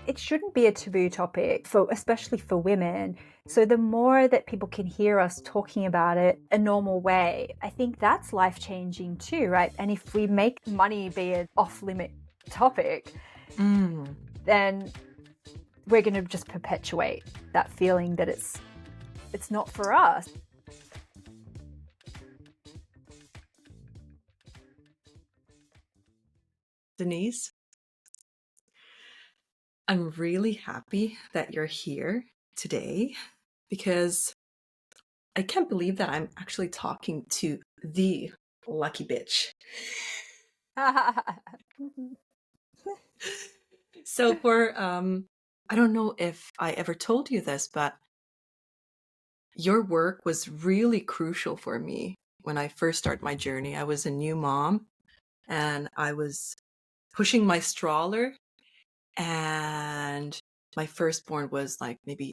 it shouldn't be a taboo topic, especially for women. So the more that people can hear us talking about it a normal way, I think that's life-changing too, right? And if we make money be an off-limit topic, then we're going to just perpetuate that feeling that it's not for us. Denise, I'm really happy that you're here today because I can't believe that I'm actually talking to the lucky bitch. So I don't know if I ever told you this, but your work was really crucial for me when I first started my journey. I was a new mom and I was pushing my stroller, and my firstborn was like maybe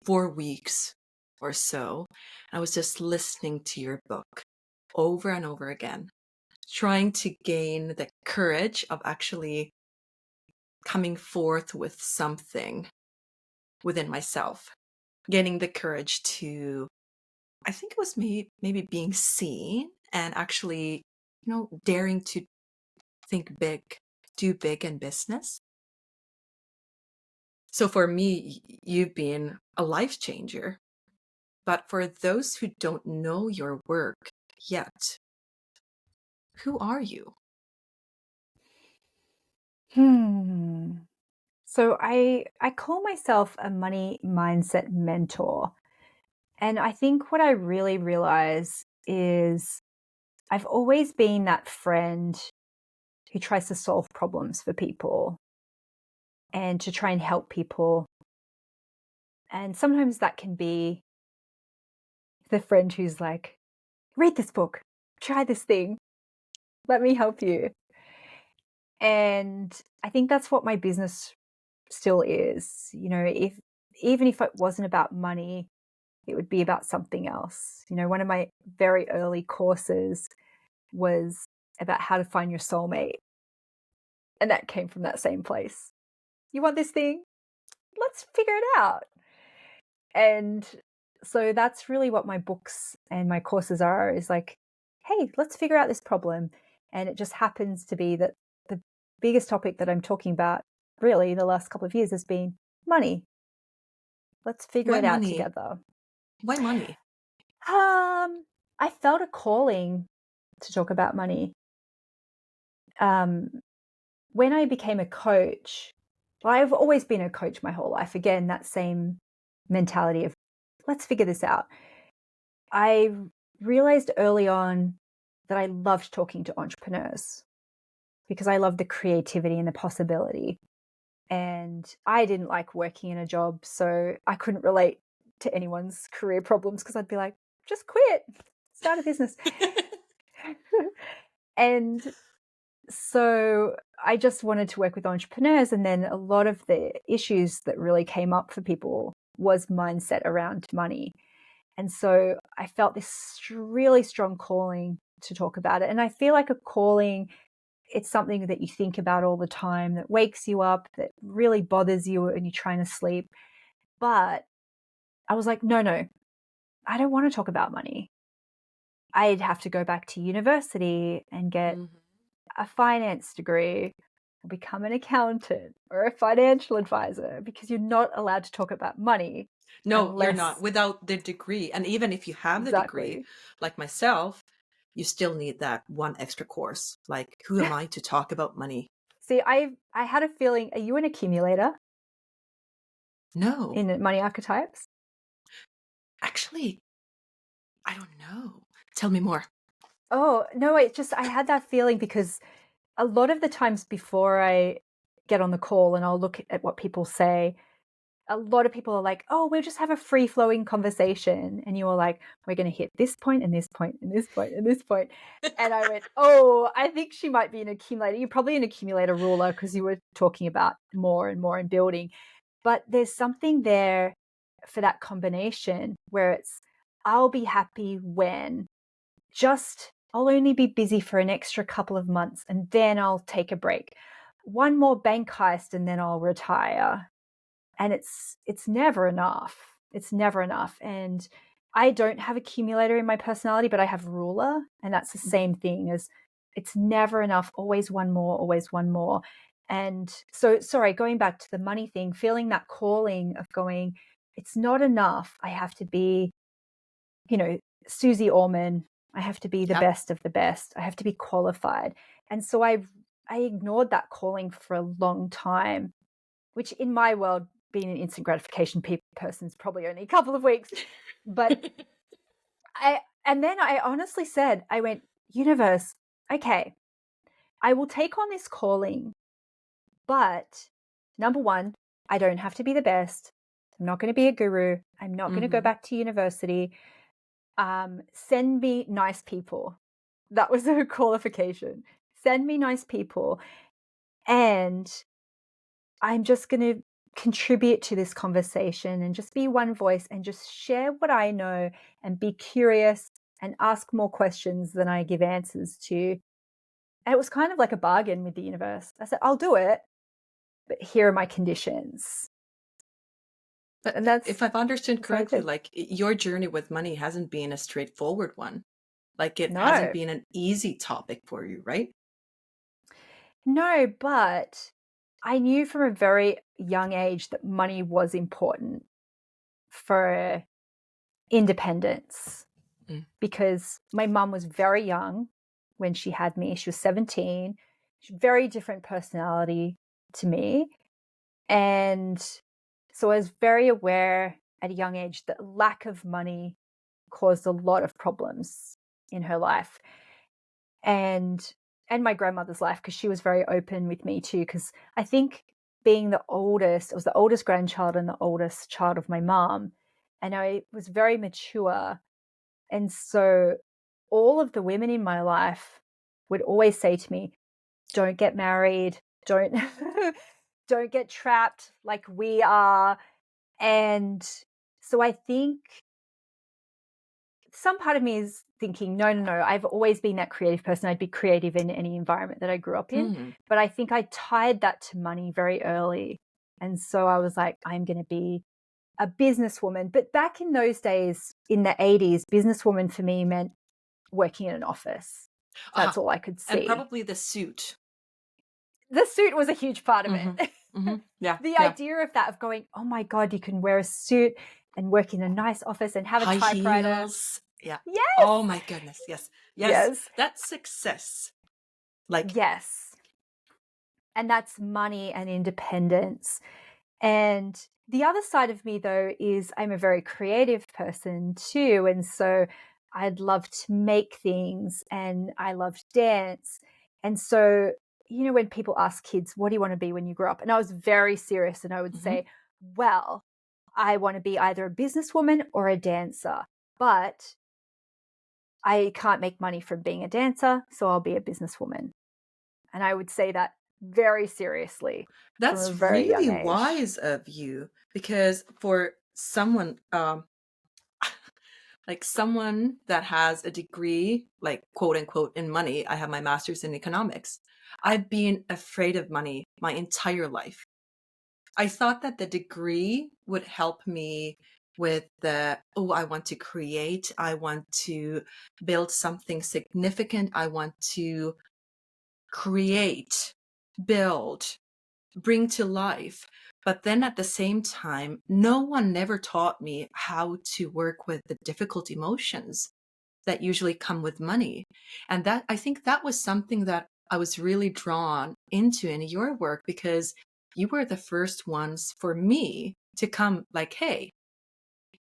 4 weeks or so. I was just listening to your book over and over again, trying to gain the courage of actually coming forth with something within myself, gaining the courage to, I think it was maybe being seen and actually, daring to think big, do big in business. So for me, you've been a life changer. But for those who don't know your work yet, who are you? So I call myself a money mindset mentor. And I think what I really realize is I've always been that friend who tries to solve problems for people and to try and help people. And sometimes that can be the friend who's like, read this book, try this thing, let me help you. And I think that's what my business still is. Even if it wasn't about money, it would be about something else. One of my very early courses was about how to find your soulmate. And that came from that same place. You want this thing? Let's figure it out. And so that's really what my books and my courses are, is like, hey, let's figure out this problem. And it just happens to be that the biggest topic that I'm talking about really the last couple of years has been money. Let's figure Why it out money? together. Why money? I felt a calling to talk about money. When I became a coach, well, I've always been a coach my whole life. Again, that same mentality of let's figure this out. I realized early on that I loved talking to entrepreneurs because I love the creativity and the possibility. And I didn't like working in a job, so I couldn't relate to anyone's career problems because I'd be like, just quit, start a business. And so I just wanted to work with entrepreneurs. And then a lot of the issues that really came up for people was mindset around money. And so I felt this really strong calling to talk about it. And I feel like a calling, it's something that you think about all the time, that wakes you up, that really bothers you when you're trying to sleep. But I was like, no, I don't want to talk about money. I'd have to go back to university and get a finance degree, or become an accountant or a financial advisor, because you're not allowed to talk about money No, you're not. unless Without the degree. And even if you have the degree, exactly. like myself, you still need that one extra course. Like, who am I to talk about money? See, I had a feeling, are you an accumulator No, in money archetypes? actually, I don't know. Tell me more. Oh, no, I had that feeling because a lot of the times before I get on the call and I'll look at what people say, a lot of people are like, oh, we'll just have a free flowing conversation. And you were like, we're going to hit this point and this point and this point and this point. And I went, oh, I think she might be an accumulator. You're probably an accumulator ruler because you were talking about more and more in building. But there's something there for that combination where it's, I'll be happy when I'll only be busy for an extra couple of months and then I'll take a break. one more bank heist and then I'll retire. And it's never enough. It's never enough. And I don't have accumulator in my personality, but I have ruler. And that's the same thing as it's never enough. Always one more, always one more. And so, sorry, going back to the money thing, feeling that calling of going, it's not enough. I have to be, Susie Orman. I have to be the Yep. best of the best. I have to be qualified. And so I ignored that calling for a long time, which in my world, being an instant gratification person is probably only a couple of weeks. But then I honestly said, I went, universe, okay, I will take on this calling, but number one, I don't have to be the best. I'm not going to be a guru. I'm not going to go back to university. Send me nice people. That was a qualification. Send me nice people. And I'm just going to contribute to this conversation and just be one voice and just share what I know and be curious and ask more questions than I give answers to. And it was kind of like a bargain with the universe. I said, I'll do it, but here are my conditions. But And that's, if I've understood correctly, like your journey with money hasn't been a straightforward one. Like it hasn't been an easy topic for you, right? No, but I knew from a very young age that money was important for independence because my mum was very young when she had me. She was 17. She had a very different personality to me. And so I was very aware at a young age that lack of money caused a lot of problems in her life. And my grandmother's life, because she was very open with me too, because I think being the oldest, I was the oldest grandchild and the oldest child of my mom, and I was very mature. And so all of the women in my life would always say to me, don't get married, don't don't get trapped like we are. And so I think some part of me is thinking, no, I've always been that creative person. I'd be creative in any environment that I grew up in. But I think I tied that to money very early. And so I was like, I'm going to be a businesswoman. But back in those days, in the 80s, businesswoman for me meant working in an office. That's all I could see. And probably the suit. The suit was a huge part of it. Yeah. The idea of that, of going, oh my God, you can wear a suit and work in a nice office and have a typewriter. Heels. Yeah. Yes. Oh my goodness. Yes. That's success. Yes. And that's money and independence. And the other side of me, though, is I'm a very creative person too. And so I'd love to make things and I loved dance. And so, when people ask kids, what do you want to be when you grow up? And I was very serious and I would say, well, I want to be either a businesswoman or a dancer, but I can't make money from being a dancer, so I'll be a businesswoman. And I would say that very seriously. That's from a very really young age. wise of you, because for someone like someone that has a degree, like quote unquote in money, I have my master's in economics. I've been afraid of money my entire life. I thought that the degree would help me with I want to create, I want to build something significant, I want to create, build, bring to life. But then at the same time, no one never taught me how to work with the difficult emotions that usually come with money. And that, I think that was something that I was really drawn into in your work, because you were the first ones for me to come like, hey,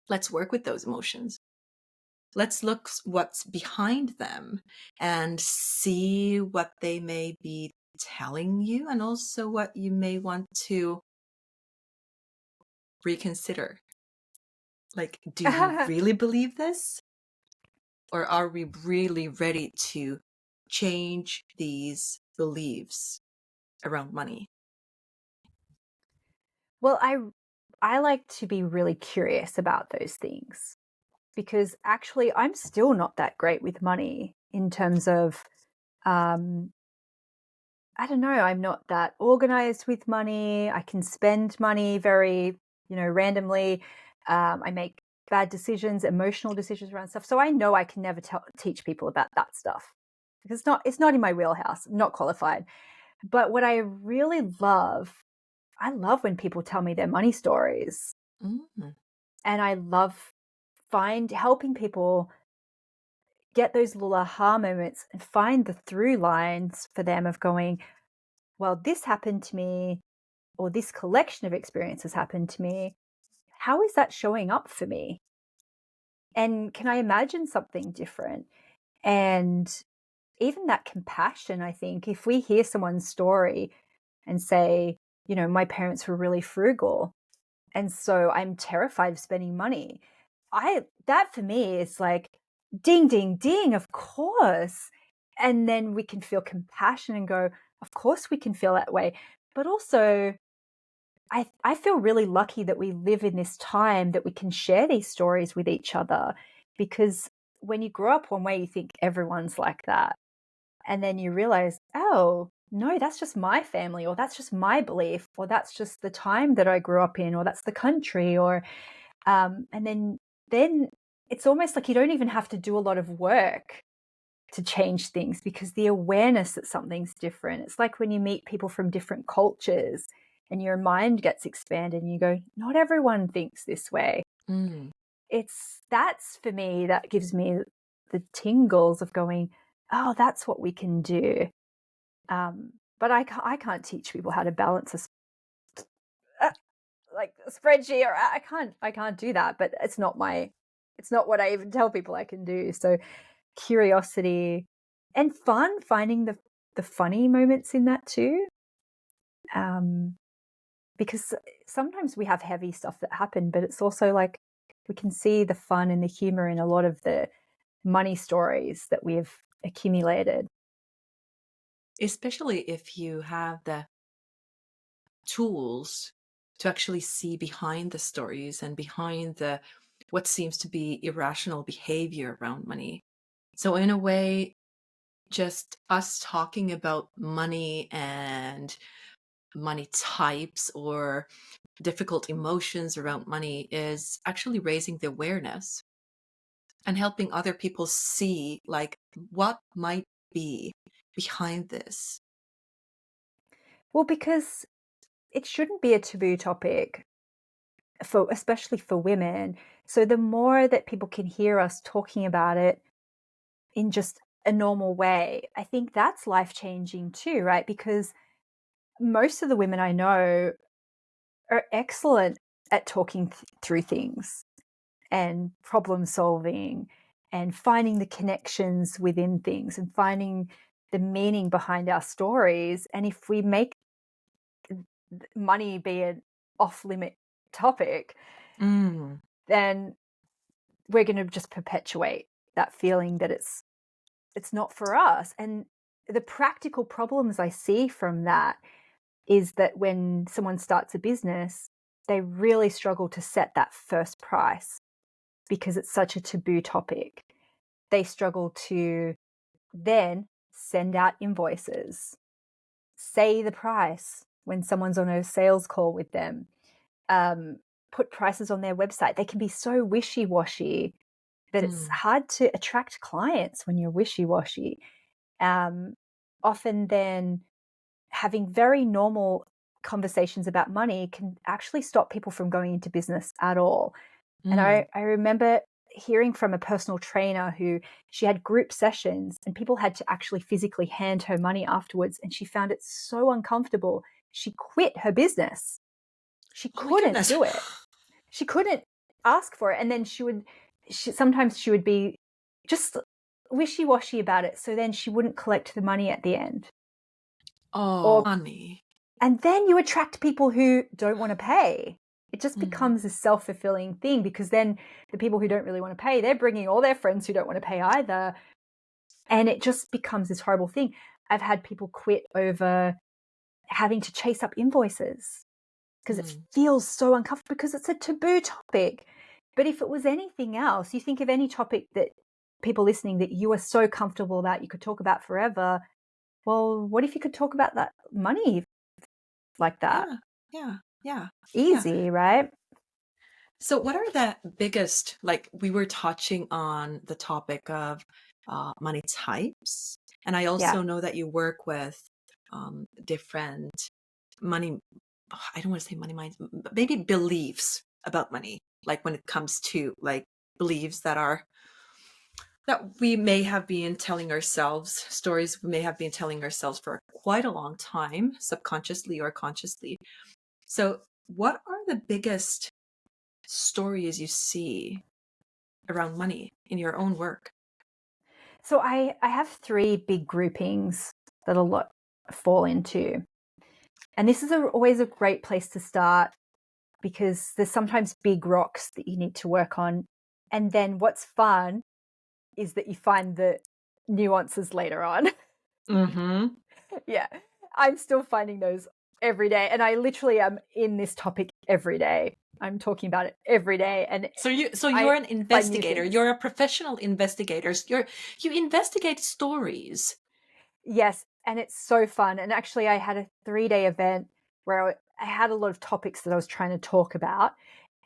let's work with those emotions. Let's look what's behind them and see what they may be telling you, and also what you may want to reconsider. Like, do you really believe this? Or are we really ready to change these beliefs around money? Well, I like to be really curious about those things, because actually I'm still not that great with money in terms of I don't know, I'm not that organized with money. I can spend money very, randomly. I make bad decisions, emotional decisions around stuff. So I know I can never teach people about that stuff because it's not in my wheelhouse. I'm not qualified. But what I really love, I love when people tell me their money stories, Mm. and I love helping people get those little aha moments and find the through lines for them of going, well, this happened to me, or this collection of experiences happened to me. How is that showing up for me? And can I imagine something different? And even that compassion, I think, if we hear someone's story and say, my parents were really frugal, and so I'm terrified of spending money. That for me is like ding, ding, ding, of course. And then we can feel compassion and go, of course we can feel that way. But also, I feel really lucky that we live in this time that we can share these stories with each other, because when you grow up one way, you think everyone's like that. And then you realize, oh, no, that's just my family, or that's just my belief, or that's just the time that I grew up in, or that's the country, or and then it's almost like you don't even have to do a lot of work to change things, because the awareness that something's different. It's like when you meet people from different cultures and your mind gets expanded and you go, not everyone thinks this way. Mm. That's for me, that gives me the tingles of going, oh, that's what we can do. But I can't teach people how to balance uh, like a spreadsheet, or I can't do that. But it's not what I even tell people I can do. So curiosity and fun, finding the funny moments in that too. Um, because sometimes we have heavy stuff that happen, but it's also like we can see the fun and the humor in a lot of the money stories that we've accumulated. Especially if you have the tools to actually see behind the stories and behind the what seems to be irrational behavior around money. So in a way, just us talking about money and money types or difficult emotions around money is actually raising the awareness and helping other people see like what might be behind this. Well, because it shouldn't be a taboo topic, especially for women. So the more that people can hear us talking about it in just a normal way, I think that's life changing too, right? Because most of the women I know are excellent at talking through things and problem solving and finding the connections within things and finding the meaning behind our stories. And if we make money be an off limit topic, Mm, then we're going to just perpetuate that feeling that it's not for us. And the practical problems I see from that is that when someone starts a business, they really struggle to set that first price because it's such a taboo topic. They struggle to then send out invoices, say the price when someone's on a sales call with them, um, put prices on their website. They can be so wishy-washy that it's mm. hard to attract clients when you're wishy-washy. Um, Often then having very normal conversations about money can actually stop people from going into business at all. And Mm. I remember hearing from a personal trainer who she had group sessions and people had to actually physically hand her money afterwards. And she found it so uncomfortable. She quit her business. She Oh my couldn't goodness. do it. She couldn't ask for it. And then sometimes she would be just wishy-washy about it. So then she wouldn't collect the money at the end. Oh, Or honey. And then you attract people who don't want to pay. It just Mm. becomes a self-fulfilling thing, because then the people who don't really want to pay, they're bringing all their friends who don't want to pay either. And it just becomes this horrible thing. I've had people quit over having to chase up invoices because it Mm. feels so uncomfortable, because it's a taboo topic. But if it was anything else, you think of any topic that people listening that you are so comfortable about, you could talk about forever. well, what if you could talk about that money like that? Yeah. Yeah. Yeah. Yeah. Easy, right? So, what are the biggest, like we were touching on the topic of money types, and I Yeah. also know that you work with different money, I don't want to say money minds, but maybe beliefs about money, like when it comes to like beliefs that we may have been telling ourselves, stories we may have been telling ourselves for quite a long time, subconsciously or consciously. So, what are the biggest stories you see around money in your own work? So I have three big groupings that a lot fall into. And this is always a great place to start because there's sometimes big rocks that you need to work on. And then what's fun is that you find the nuances later on. Mm-hmm. Yeah. I'm still finding those every day. And I literally am in this topic every day. I'm talking about it every day. And So you're I an find new investigator. things. You're a professional investigator. You investigate stories. Yes. And it's so fun. And actually, I had a 3-day event where I had a lot of topics that I was trying to talk about.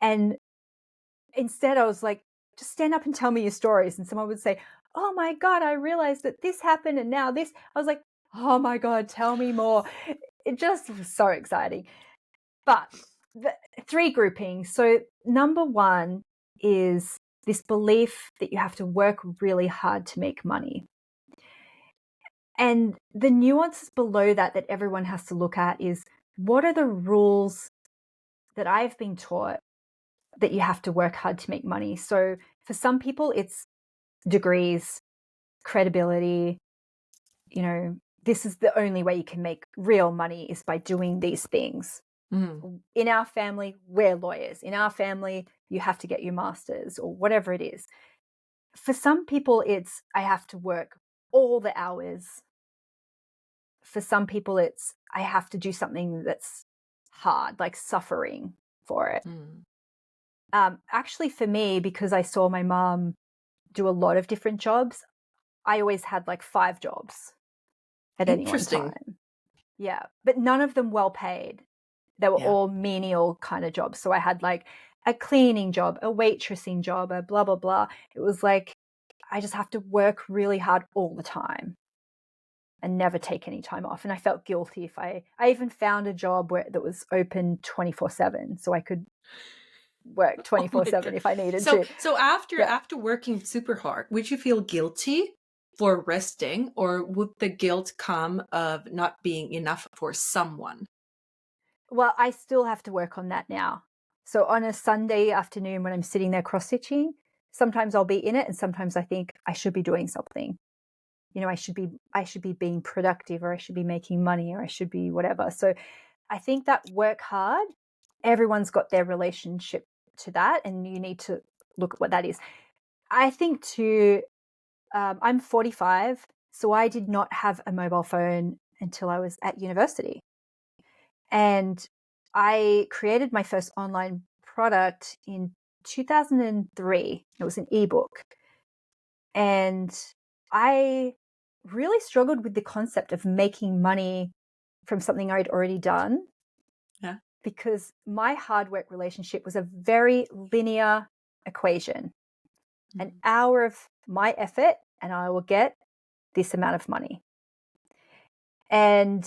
And instead, I was like, just stand up and tell me your stories. And someone would say, oh my God, I realized that this happened and now this. I was like, oh my God, tell me more. It just was so exciting. But the three groupings. So, number one is this belief that you have to work really hard to make money. And the nuances below that everyone has to look at is what are the rules that I've been taught that you have to work hard to make money? So, for some people, it's degrees, credibility, this is the only way you can make real money is by doing these things. Mm. In our family, we're lawyers. In our family, you have to get your master's or whatever it is. For some people, it's I have to work all the hours. For some people, it's I have to do something that's hard, like suffering for it. Mm. Actually, for me, because I saw my mom do a lot of different jobs, I always had like 5 jobs at any one Interesting. time. Yeah, but none of them well paid. They were Yeah. all menial kind of jobs. So I had like a cleaning job, a waitressing job, a blah, blah, blah. It was like I just have to work really hard all the time and never take any time off. And I felt guilty if I even found a job that was open 24/7. So I could work Oh my 24/7 God. if I needed So to. so after Yeah. after working super hard, would you feel guilty for resting, or would the guilt come of not being enough for someone? Well, I still have to work on that now. So on a Sunday afternoon when I'm sitting there cross stitching, sometimes I'll be in it and sometimes I think I should be doing something. I should be being productive or I should be making money or I should be whatever. So I think that work hard, everyone's got their relationship to that and you need to look at what that is. I think too, I'm 45, so I did not have a mobile phone until I was at university. And I created my first online product in 2003. It was an ebook. And I really struggled with the concept of making money from something I'd already done Yeah. because my hard work relationship was a very linear equation. An Mm. hour of my effort, and I will get this amount of money. And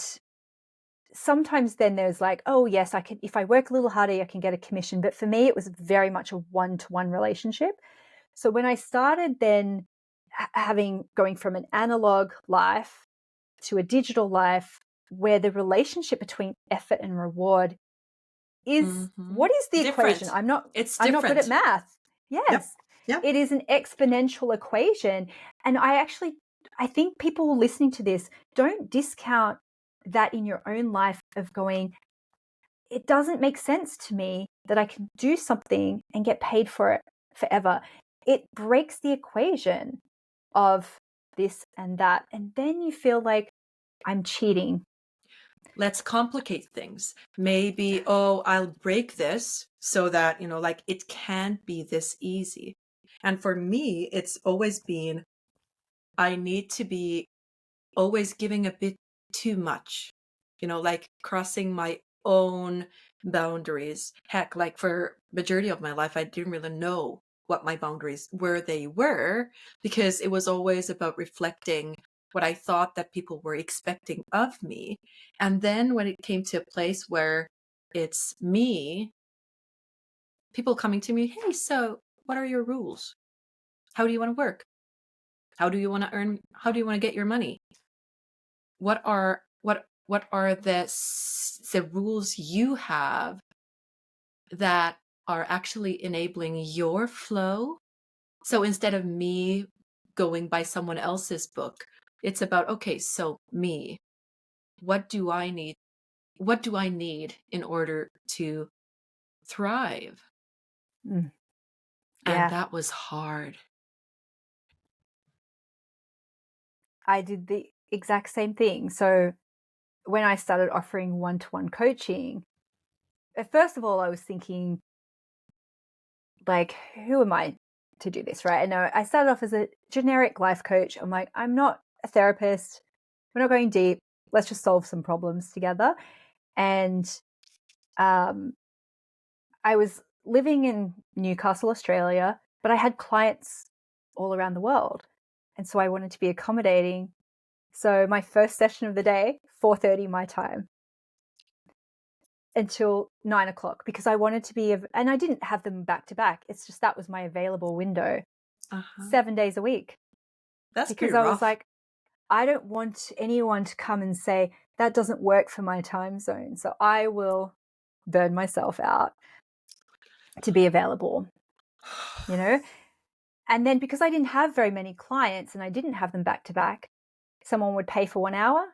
sometimes then there's like, oh yes, I can, if I work a little harder, I can get a commission. But for me, it was very much a one-to-one relationship. So when I started then going from an analog life to a digital life where the relationship between effort and reward is, Mm-hmm. what is the equation? Different. It's I'm not good at different. math. Yep. Yes. Yep. It is an exponential equation. And I think people listening to this don't discount that in your own life of going, it doesn't make sense to me that I can do something and get paid for it forever. It breaks the equation of this and that. And then you feel like I'm cheating. Let's complicate things. Maybe, oh, I'll break this so that, like it can't be this easy. And for me, it's always been, I need to be always giving a bit too much, like crossing my own boundaries. Heck, like for majority of my life, I didn't really know what my boundaries where they were, because it was always about reflecting what I thought that people were expecting of me. And then when it came to a place where it's me, people coming to me, hey, so what are your rules? How do you want to work? How do you want to earn? How do you want to get your money? What are the rules you have that are actually enabling your flow? So instead of me going by someone else's book, it's about, okay, so me, what do I need? What do I need in order to thrive? Mm. And Yeah. that was hard. I did the exact same thing. So when I started offering one-to-one coaching, first of all, I was thinking, like, who am I to do this, right? And I started off as a generic life coach. I'm like, I'm not a therapist. We're not going deep. Let's just solve some problems together. And um, I was living in Newcastle, Australia, but I had clients all around the world. And so I wanted to be accommodating. So my first session of the day, 4:30 my time, until 9 o'clock, because I wanted to be, and I didn't have them back to back. It's just that was my available window, Uh-huh. 7 days a week, That's because pretty I was rough. like, I don't want anyone to come and say that doesn't work for my time zone. So I will burn myself out to be available, you know? And then because I didn't have very many clients and I didn't have them back to back, someone would pay for 1 hour,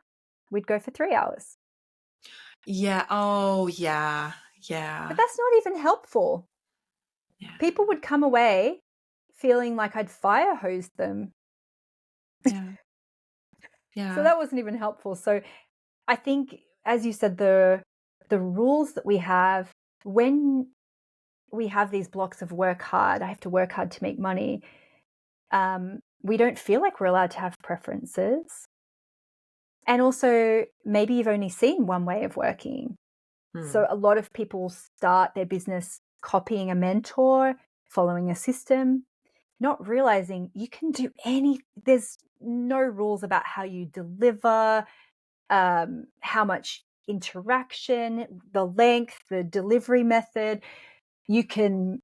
we'd go for 3 hours. Yeah. Oh, yeah. But Yeah. that's not even helpful. Yeah. People would come away feeling like I'd fire hosed them. Yeah. So Yeah. that wasn't even helpful. So I think, as you said, the rules that we have when we have these blocks of work hard, I have to work hard to make money. We don't feel like we're allowed to have preferences. And also, maybe you've only seen one way of working. Hmm. So a lot of people start their business copying a mentor, following a system, not realizing you can do there's no rules about how you deliver, how much interaction, the length, the delivery method. You can,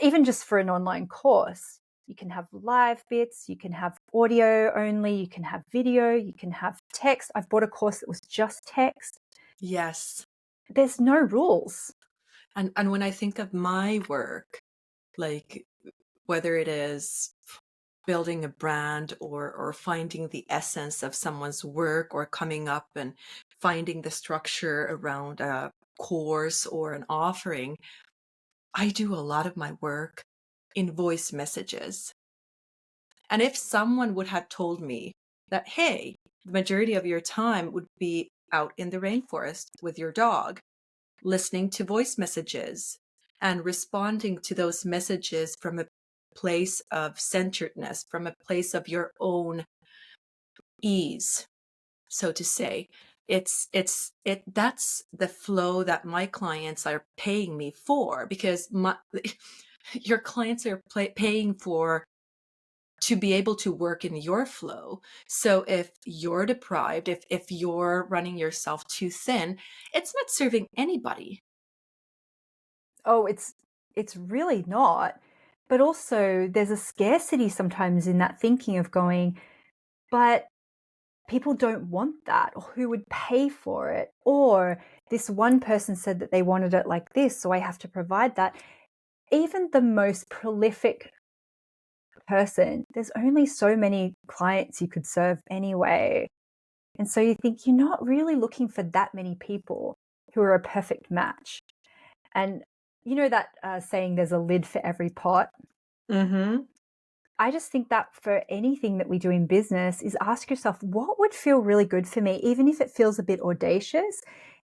even just for an online course, you can have live bits, you can have audio only, you can have video, you can have text. I've bought a course that was just text. Yes. There's no rules. And when I think of my work, like whether it is building a brand or finding the essence of someone's work, or coming up and finding the structure around a course or an offering, I do a lot of my work in voice messages. And if someone would have told me that, hey, the majority of your time would be out in the rainforest with your dog, listening to voice messages and responding to those messages from a place of centeredness, from a place of your own ease, so to say. That's the flow that my clients are paying me for, because your clients are paying for to be able to work in your flow. So if you're deprived, if you're running yourself too thin, it's not serving anybody. Oh, it's really not. But also there's a scarcity sometimes in that thinking of going, but people don't want that, or who would pay for it? Or this one person said that they wanted it like this, so I have to provide that. Even the most prolific person, there's only so many clients you could serve anyway. And so you think you're not really looking for that many people who are a perfect match. And you know that saying, there's a lid for every pot? Mm-hmm. I just think that for anything that we do in business is ask yourself, what would feel really good for me, even if it feels a bit audacious?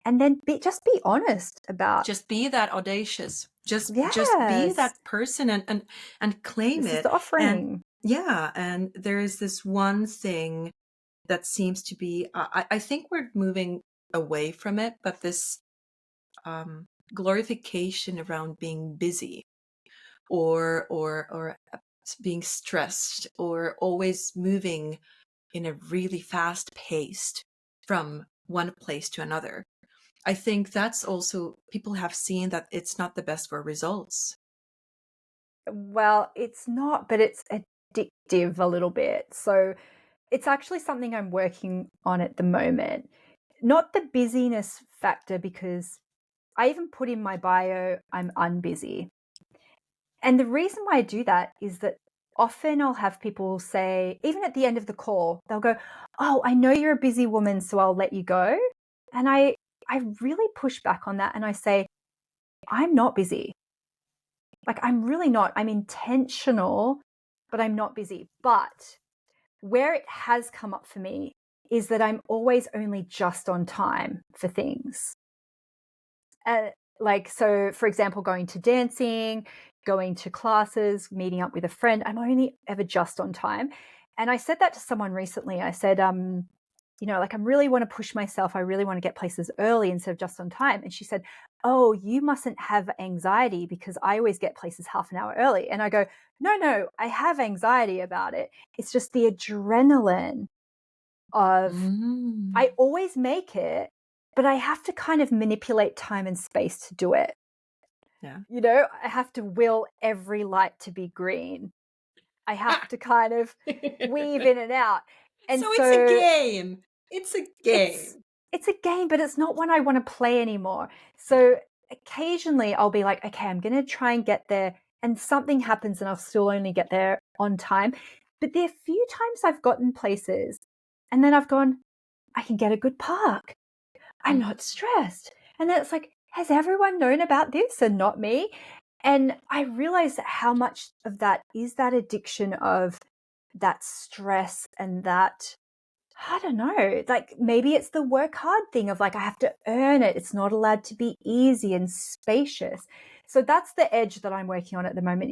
And then just be honest about, Just be that audacious. Just be yes, that person, and claim this is it. the And offering. yeah, and there is this one thing that seems to be, I think we're moving away from it, but this glorification around being busy or being stressed or always moving in a really fast paced from one place to another. I think that's also, people have seen that it's not the best for results. Well, it's not, but it's addictive a little bit. So it's actually something I'm working on at the moment. Not the busyness factor, because I even put in my bio, I'm unbusy. And the reason why I do that is that often I'll have people say, even at the end of the call, they'll go, "Oh, I know you're a busy woman, so I'll let you go." And I really push back on that and I say, I'm not busy. Like, I'm really not. I'm intentional, but I'm not busy. But where it has come up for me is that I'm always only just on time for things. Like, so for example, going to dancing, going to classes, meeting up with a friend, I'm only ever just on time. And I said that to someone recently. I said, like, I really want to push myself. I really want to get places early instead of just on time. And she said, "Oh, you mustn't have anxiety because I always get places half an hour early." And I go, no, I have anxiety about it. It's just the adrenaline of, Mm. I always make it, but I have to kind of manipulate time and space to do it. Yeah. I have to will every light to be green. I have to kind of weave in and out. And So it's a so game. It's a it's game. it's a game, but it's not one I want to play anymore. So occasionally I'll be like, okay, I'm going to try and get there, and something happens and I'll still only get there on time. But there are few times I've gotten places and then I've gone, I can get a good park. I'm Mm. not stressed. And then it's like, has everyone known about this and not me? And I realized that how much of that is that addiction of that stress and that, I don't know, like maybe it's the work hard thing of like, I have to earn it. It's not allowed to be easy and spacious. So that's the edge that I'm working on at the moment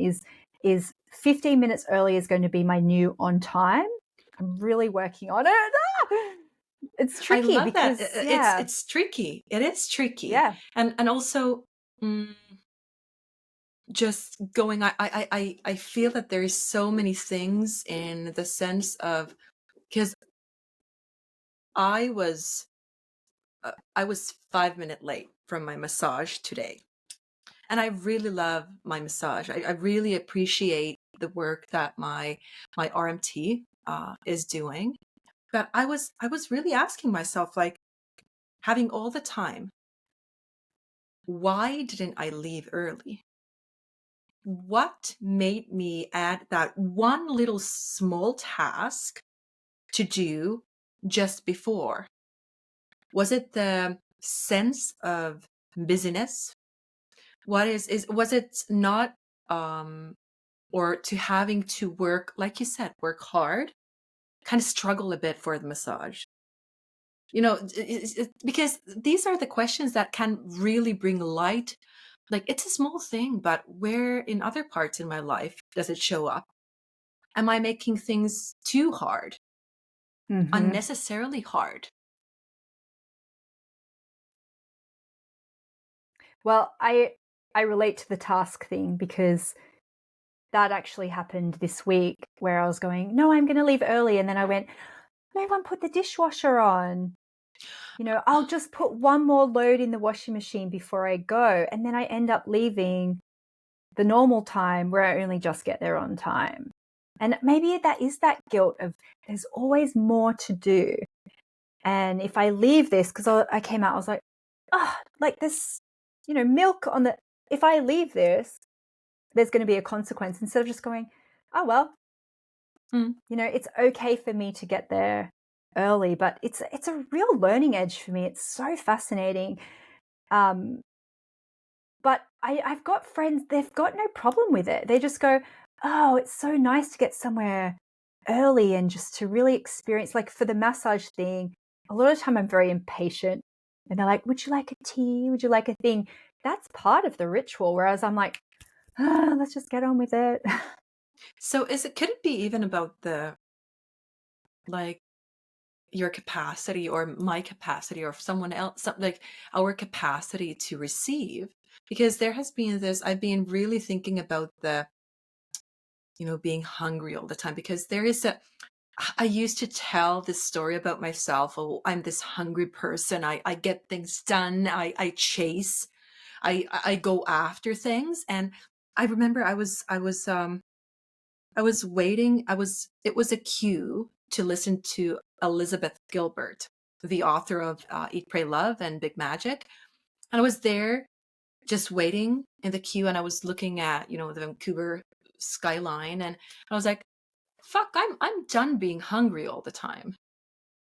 is 15 minutes early is going to be my new on time. I'm really working on it. It's I tricky love that. because, yeah, It's tricky. It is tricky, yeah. and also, mm, just going. I feel that there is so many things in the sense of, because I was I was 5 minutes late from my massage today, and I really love my massage. I really appreciate the work that my RMT is doing. But I was really asking myself, like, having all the time, why didn't I leave early? What made me add that one little small task to do just before? Was it the sense of busyness? What is was it not, um or to having to work, like you said, work hard, kind of struggle a bit for the massage? Because these are the questions that can really bring light. Like, it's a small thing, but where in other parts in my life does it show up? Am I making things too hard, Hmm. unnecessarily hard? Well, I relate to the task thing because that actually happened this week where I was going, no, I'm going to leave early. And then I went, no one put the dishwasher on. I'll just put one more load in the washing machine before I go. And then I end up leaving the normal time where I only just get there on time. And maybe that is that guilt of there's always more to do. And if I leave this, because I came out, I was like, oh, like this, milk on the, if I leave this, there's going to be a consequence instead of just going, oh, well, Mm. it's okay for me to get there early, but it's a real learning edge for me. It's so fascinating. But I've got friends, they've got no problem with it. They just go, oh, it's so nice to get somewhere early and just to really experience, like for the massage thing, a lot of the time I'm very impatient and they're like, would you like a tea? Would you like a thing? That's part of the ritual. Whereas I'm like, let's just get on with it. So could it be even about the, like, your capacity or my capacity or someone else, like our capacity to receive. Because there has been this, I've been really thinking about being hungry all the time, because I used to tell this story about myself. Oh, I'm this hungry person. I get things done. I chase. I go after things. And I remember I was waiting. It was a queue to listen to Elizabeth Gilbert, the author of Eat, Pray, Love and Big Magic. And I was there just waiting in the queue, and I was looking at, the Vancouver skyline, and I was like, fuck, I'm done being hungry all the time.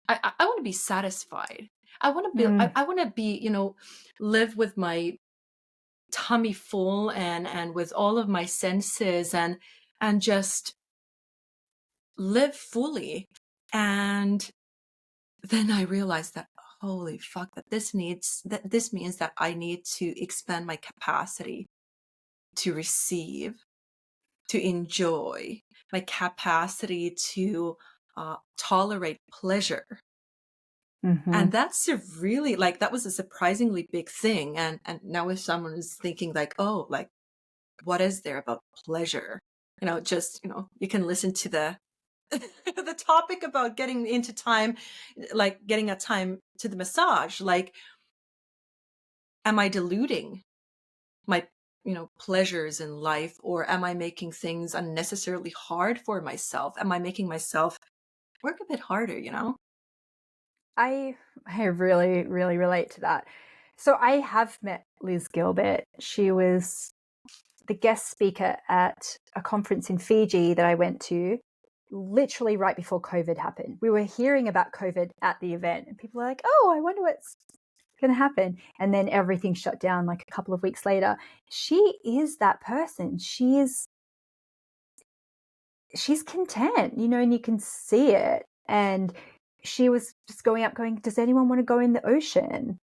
I want to be satisfied. I want to be, Mm, I want to be, live with my tummy full and with all of my senses and just live fully. And then I realized that, holy fuck, that this means that I need to expand my capacity to receive, to enjoy, my capacity to tolerate pleasure. hmm. And that's a really, like, that was a surprisingly big thing. And now if someone is thinking like, oh, like, what is there about pleasure? Just, you can listen to the the topic about getting into time, like getting a time to the massage. Like, am I diluting my, pleasures in life, or am I making things unnecessarily hard for myself? Am I making myself work a bit harder? I I really, really relate to that. So I have met Liz Gilbert. She was the guest speaker at a conference in Fiji that I went to literally right before COVID happened. We were hearing about COVID at the event, and people were like, oh, I wonder what's going to happen. And then everything shut down like a couple of weeks later. She is that person. She's content, and you can see it. And she was just going up, going, does anyone want to go in the ocean?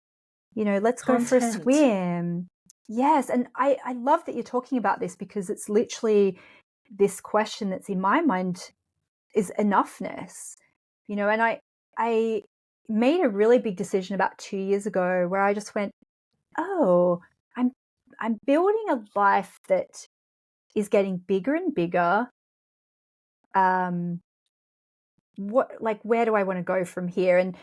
Let's go for a Content. swim. Yes. And I love that you're talking about this, because it's literally this question that's in my mind is enoughness, and I made a really big decision about 2 years ago where I just went, oh, I'm, I'm building a life that is getting bigger and bigger. Where do I want to go from here? And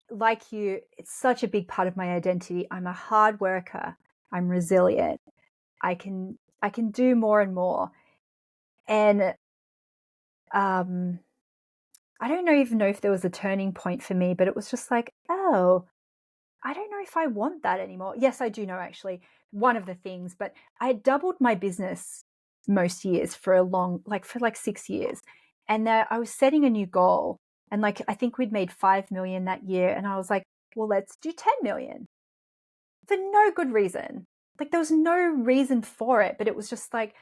like you, it's such a big part of my identity. I'm a hard worker. I'm resilient. I can do more and more. And um I don't even know if there was a turning point for me, but it was just like, oh, I don't know if I want that anymore. Yes, I do know, actually, one of the things, but I had doubled my business most years for like 6 years. And there I was setting a new goal. And like, I think we'd made 5 million that year. And I was like, well, let's do 10 million for no good reason. Like, there was no reason for it, but it was just like,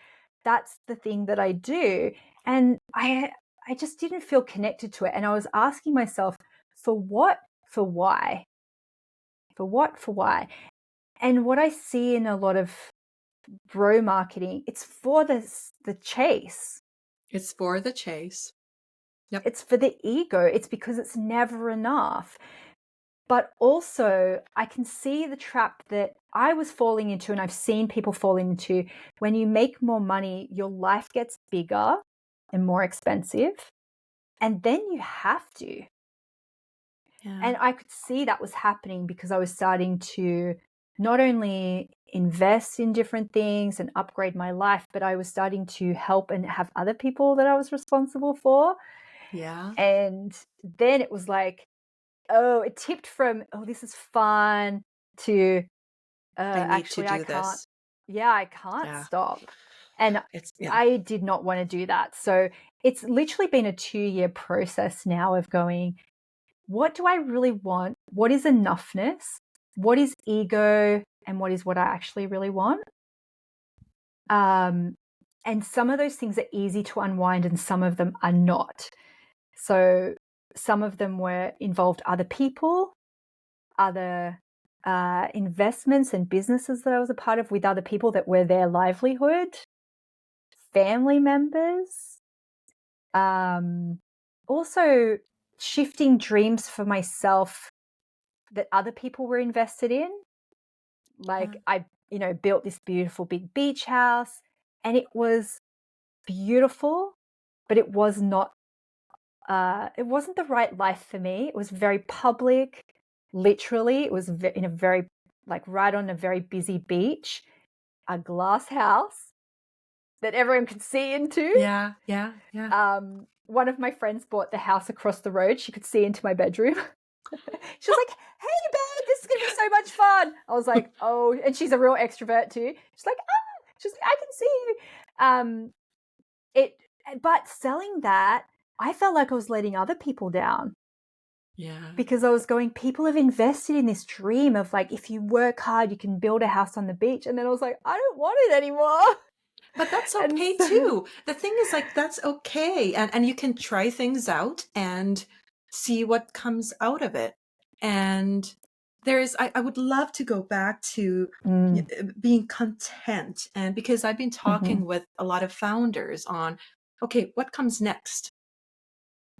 that's the thing that I do. And I just didn't feel connected to it. And I was asking myself, for what? For why? For what? For why? And what I see in a lot of bro marketing, it's for the chase. It's for the chase. Yep. It's for the ego. It's because it's never enough. But also, I can see the trap that I was falling into, and I've seen people fall into. When you make more money, your life gets bigger and more expensive, and then you have to. Yeah. And I could see that was happening because I was starting to not only invest in different things and upgrade my life, but I was starting to help and have other people that I was responsible for. Yeah. And then it was like, oh, it tipped from, oh, this is fun, to I need to actually, I do can't. this. Yeah, I can't Yeah. stop. And Yeah. I did not want to do that. So it's literally been a 2-year process now of going, what do I really want? What is enoughness? What is ego? And what is what I actually really want? Um, and some of those things are easy to unwind and some of them are not. So some of them were involved other people, other investments and businesses that I was a part of with other people that were their livelihood, family members. Also, shifting dreams for myself that other people were invested in. Like I, built this beautiful big beach house, and it was beautiful, but it was not, it wasn't the right life for me. It was very public, literally. It was in a very, like right on a very busy beach, a glass house that everyone could see into. Yeah. One of my friends bought the house across the road. She could see into my bedroom. She was like, "Hey, babe, this is going to be so much fun." I was like, "Oh," and she's a real extrovert too. She's like, she's like, "I can see you." But selling that, I felt like I was letting other people down. Yeah. Because I was going, people have invested in this dream of like, if you work hard, you can build a house on the beach. And then I was like, I don't want it anymore. But that's okay too. The thing is, like, that's okay. And you can try things out and see what comes out of it. And I would love to go back to being content. And because I've been talking with a lot of founders on, okay, what comes next?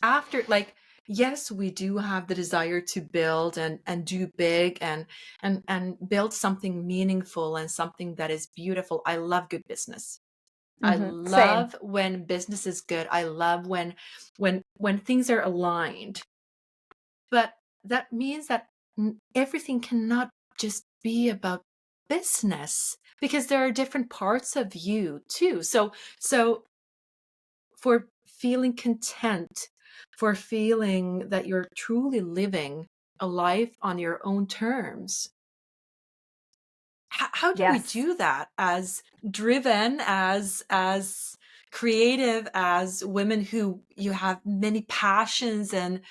After, like, yes, we do have the desire to build and do big and build something meaningful and something that is beautiful. I love good business. I Same. love when business is good. I love when things are aligned. But that means that everything cannot just be about business, because there are different parts of you too. So for feeling content, for feeling that you're truly living a life on your own terms, how do we Yes. do that as driven, as creative, as women who you have many passions? And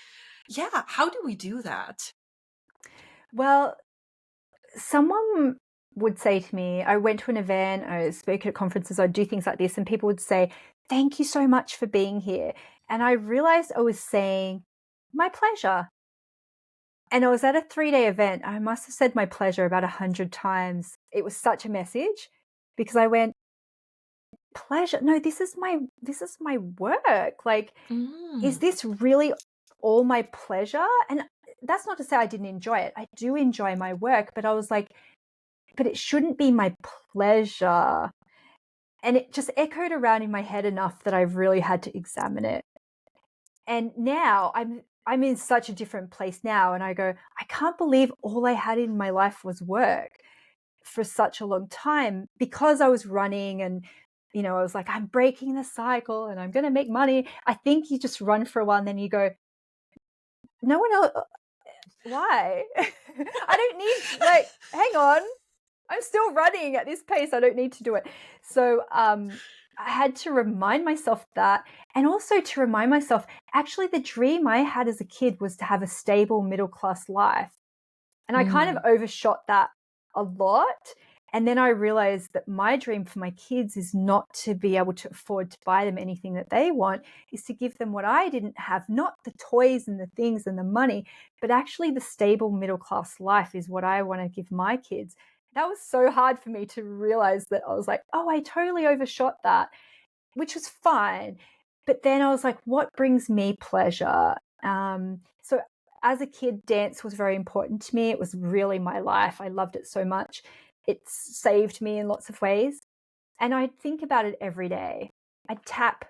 yeah, how do we do that? Well, someone would say to me, I went to an event, I spoke at conferences, I'd do things like this, and people would say, "Thank you so much for being here." And I realized I was saying, "My pleasure." And I was at a 3-day event. I must have said my pleasure about 100 times. It was such a message because I went, pleasure. No, this is my work. Like, is Mm, this really all my pleasure? And that's not to say I didn't enjoy it. I do enjoy my work, but I was like, but it shouldn't be my pleasure. And it just echoed around in my head enough that I really had to examine it. And now I'm in such a different place now, and I go, I can't believe all I had in my life was work for such a long time, because I was running and I was like, I'm breaking the cycle and I'm going to make money. I think you just run for a while and then you go, no one else, why? I don't need, like, hang on, I'm still running at this pace. I don't need to do it. So I had to remind myself that, and also to remind myself, actually, the dream I had as a kid was to have a stable middle class life. And I kind of mm, overshot that a lot. And then I realized that my dream for my kids is not to be able to afford to buy them anything that they want, is to give them what I didn't have, not the toys and the things and the money, but actually the stable middle class life is what I want to give my kids. That was so hard for me to realize that. I was like, oh, I totally overshot that, which was fine. But then I was like, what brings me pleasure? So as a kid, dance was very important to me. It was really my life. I loved it so much. It saved me in lots of ways. And I'd think about it every day. I'd tap,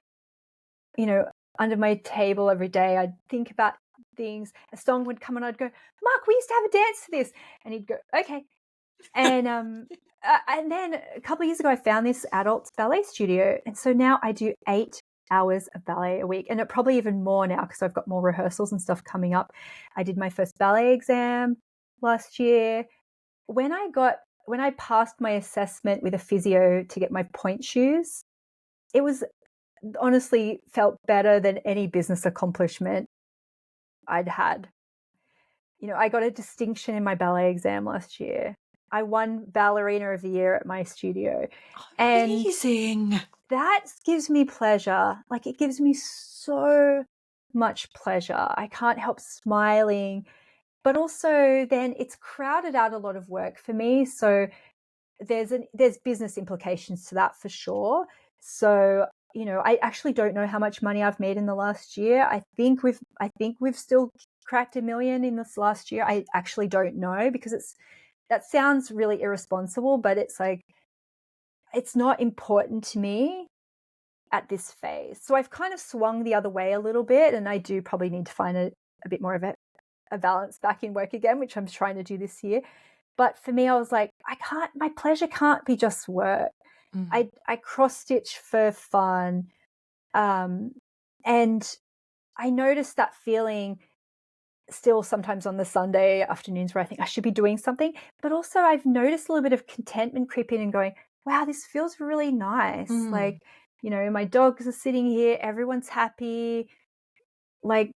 under my table every day. I'd think about things. A song would come and I'd go, Mark, we used to have a dance to this. And he'd go, okay. And then a couple of years ago, I found this adult ballet studio. And so now I do 8 hours of ballet a week, and it probably even more now because I've got more rehearsals and stuff coming up. I did my first ballet exam last year. When I passed my assessment with a physio to get my point shoes, it was honestly felt better than any business accomplishment I'd had. I got a distinction in my ballet exam last year. I won Ballerina of the Year at my studio. And amazing. that gives me pleasure. Like, it gives me so much pleasure. I can't help smiling. But also then it's crowded out a lot of work for me. So there's business implications to that for sure. So I actually don't know how much money I've made in the last year. I think we've still cracked 1 million in this last year. I actually don't know, because that sounds really irresponsible, but it's like, it's not important to me at this phase. So I've kind of swung the other way a little bit, and I do probably need to find a bit more of a balance back in work again, which I'm trying to do this year. But for me, I was like, my pleasure can't be just work. Mm. I cross stitch for fun. And I noticed that feeling still sometimes on the Sunday afternoons where I think I should be doing something. But also I've noticed a little bit of contentment creep in and going, wow, this feels really nice. Mm. Like, my dogs are sitting here, everyone's happy. Like,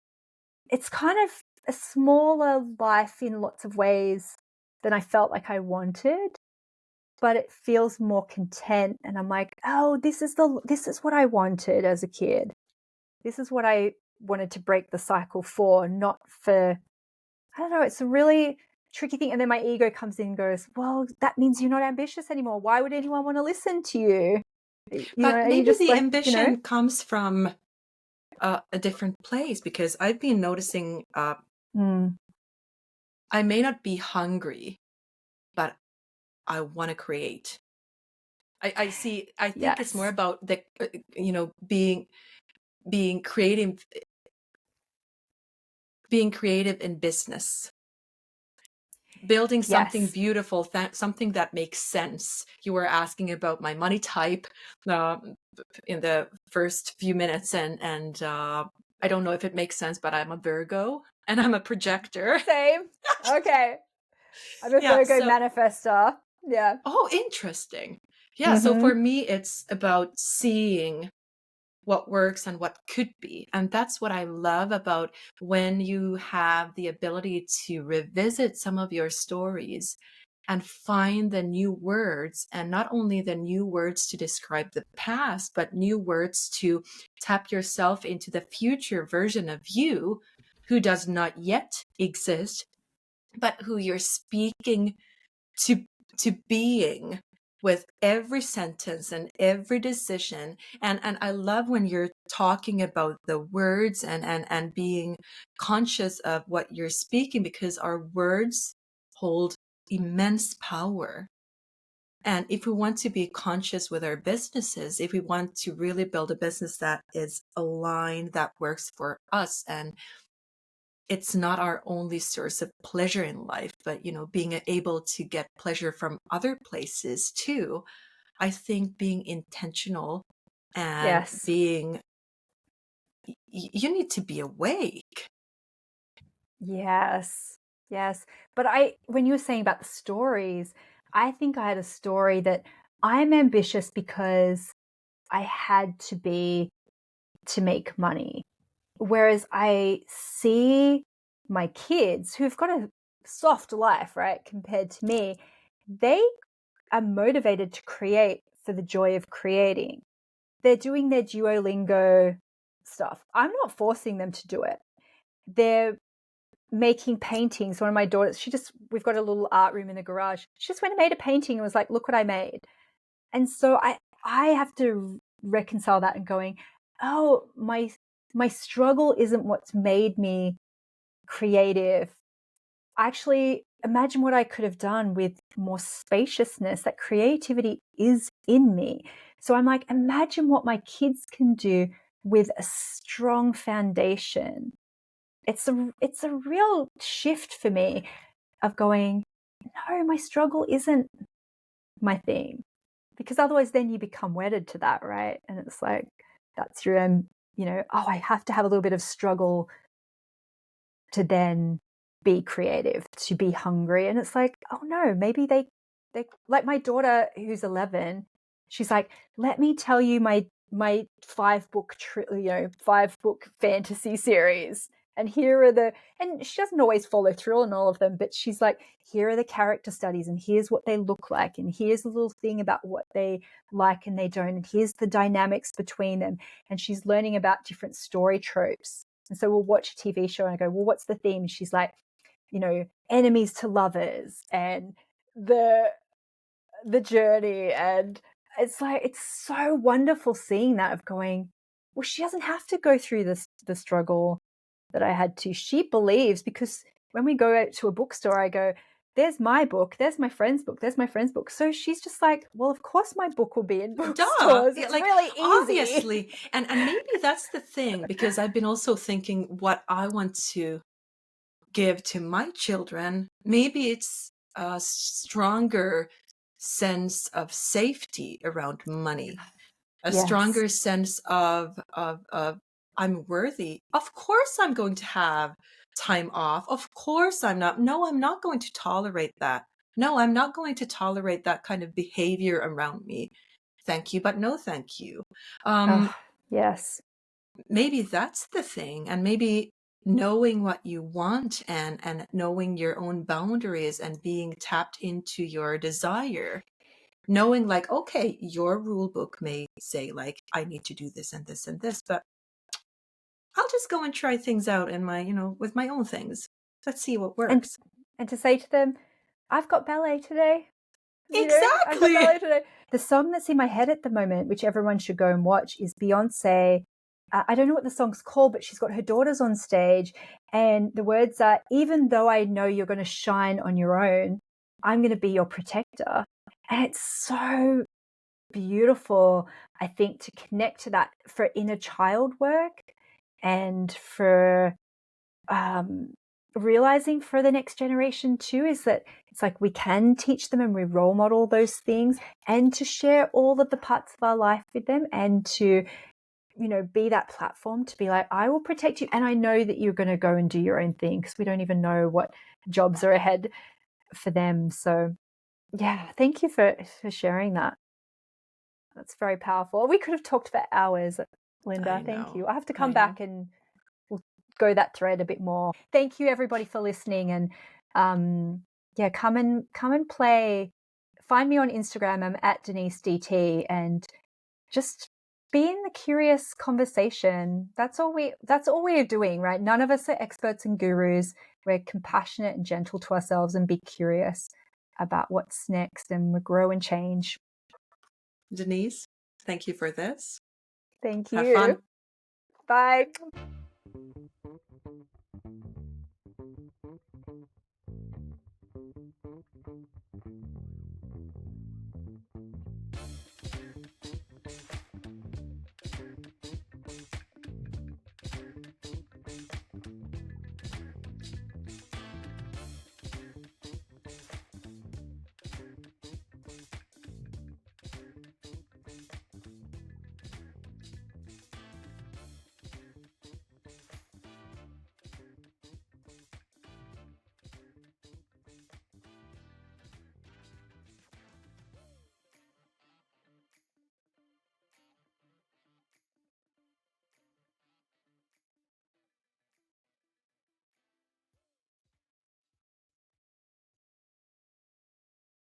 it's kind of a smaller life in lots of ways than I felt like I wanted, but it feels more content. And I'm like, oh, this is what I wanted as a kid. This is what I wanted to break the cycle for, not for, I don't know, it's a really tricky thing. And then my ego comes in and goes, well, that means you're not ambitious anymore. Why would anyone want to listen to you? But And you maybe just the like, ambition comes from a different place, because I've been noticing mm, I may not be hungry, but I want to create. I see. I think it's more yes, about the being creative, in business, building something yes, beautiful, something that makes sense. You were asking about my money type uh, in the first few minutes, and I don't know if it makes sense, but I'm a Virgo and I'm a projector. same. Okay. I'm a Yeah. Virgo So, manifestor. Yeah. oh, interesting. Yeah. So Mm-hmm. for me, it's about seeing what works and what could be. And that's what I love about when you have the ability to revisit some of your stories and find the new words, and not only the new words to describe the past, but new words to tap yourself into the future version of you who does not yet exist, but who you're speaking to being with every sentence and every decision. And I love when you're talking about the words and being conscious of what you're speaking, because our words hold immense power. And if we want to be conscious with our businesses, if we want to really build a business that is aligned, that works for us, and it's not our only source of pleasure in life, but being able to get pleasure from other places too. I think being intentional and Yes. being you need to be awake. Yes. Yes. But when you were saying about the stories, I think I had a story that I'm ambitious because I had to be to make money. Whereas I see my kids who've got a soft life, right, compared to me, they are motivated to create for the joy of creating. They're doing their Duolingo stuff. I'm not forcing them to do it. They're making paintings. One of my daughters, we've got a little art room in the garage. She just went and made a painting and was like, look what I made. And so I have to reconcile that and going, oh, my struggle isn't what's made me creative. Actually, imagine what I could have done with more spaciousness. That creativity is in me. So I'm like, imagine what my kids can do with a strong foundation. It's a real shift for me of going, no, my struggle isn't my thing. Because otherwise then you become wedded to that, right? And it's like, that's your oh, I have to have a little bit of struggle to then be creative, to be hungry. And it's like, oh no, maybe they like my daughter who's 11, she's like, let me tell you my 5 book fantasy series. And here are and she doesn't always follow through on all of them, but she's like, here are the character studies, and here's what they look like, and here's a little thing about what they like and they don't, and here's the dynamics between them. And she's learning about different story tropes. And so we'll watch a TV show and I go, well, what's the theme? And she's like, enemies to lovers and the journey. And it's like, it's so wonderful seeing that, of going, well, she doesn't have to go through the struggle that I had to. She believes, because when we go out to a bookstore, I go, there's my book, there's my friend's book, there's my friend's book. So she's just like, well, of course my book will be in Duh. bookstores. Yeah, It's like really easy. obviously. And maybe that's the thing, because I've been also thinking what I want to give to my children. Maybe it's a stronger sense of safety around money, a Yes. stronger sense of I'm worthy. Of course I'm going to have time off. Of course I'm not. No, I'm not going to tolerate that. No, I'm not going to tolerate that kind of behavior around me. Thank you, but no thank you. Oh, yes. Maybe that's the thing. And maybe knowing what you want and knowing your own boundaries and being tapped into your desire, knowing like, okay, your rule book may say like, I need to do this and this and this, but I'll just go and try things out in my, with my own things. Let's see what And works. and to say to them, I've got ballet today. I've got Exactly. ballet today. The song that's in my head at the moment, which everyone should go and watch, is Beyonce. I don't know what the song's called, but she's got her daughters on stage, and the words are, even though I know you're going to shine on your own, I'm going to be your protector. And it's so beautiful, I think, to connect to that for inner child work, and for um, realizing for the next generation too, is that it's like we can teach them and we role model those things, and to share all of the parts of our life with them, and to, be that platform to be like, I will protect you. And I know that you're going to go and do your own thing, because we don't even know what jobs are ahead for them. So yeah, thank you for sharing that. That's very powerful. We could have talked for hours, I Linda. Thank know. you. I have to I come know. back and we'll go that thread a bit more. Thank you everybody for listening, and yeah, come and play. Find me on Instagram. I'm at Denise DT, and just be in the curious conversation. That's all we are doing, right? None of us are experts and gurus. We're compassionate and gentle to ourselves, and be curious about what's next, and we grow and change. Denise, thank you for this. Thank Have you. fun. Bye.